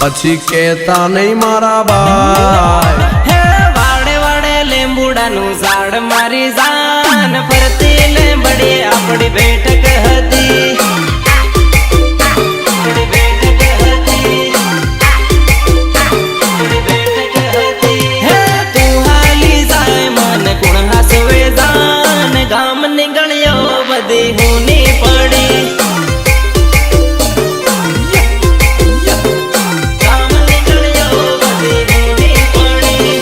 પછી કેતા નહીં મારા ભાઈ હે વાડે વાડે લીંબુડાનું ઝાડ મારી જાન ફરતી લીંબડી આપણી બેઠક હતી ગામ નીકળ્યો બધી હુની પડી ગામ નીકળ્યો બધી હુની પડી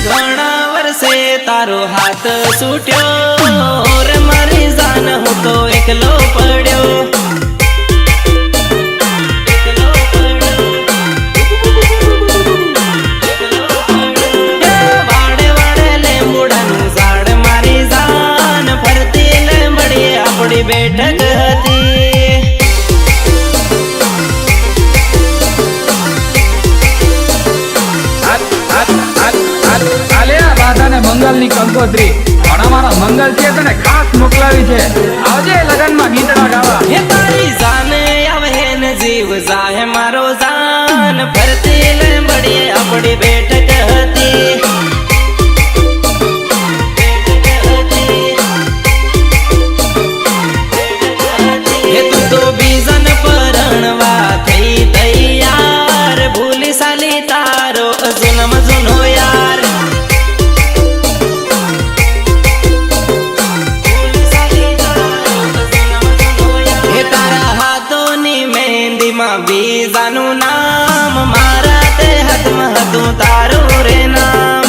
ઘણા વર્ષે તારો હાથ છૂટ્યો રે મારી જાન હું તો એકલો પડ્યો વાડે વાડે લીંબુડાનું ઝાડ મારી જાન ફરતી લીંબડી આપણી બેઠક હતી મંગલ ની કંકોત્રી પણ અમારા મંગલ છે તને ખાસ મોકલાવી છે આવજે લગન માં ગીતડા ગાવા હે તારી જાન આવે ને જીવ જાહે મારો જાન ફરતી લીંબડી આપણી બેઠક હતી હે તું તો બીજન પરણવા થઈ તૈયાર ભૂલી સાલી તારો જન્મ જૂનો યાર બીજાનું નામ મારા તે હાથમાં હતું તારું રે નામ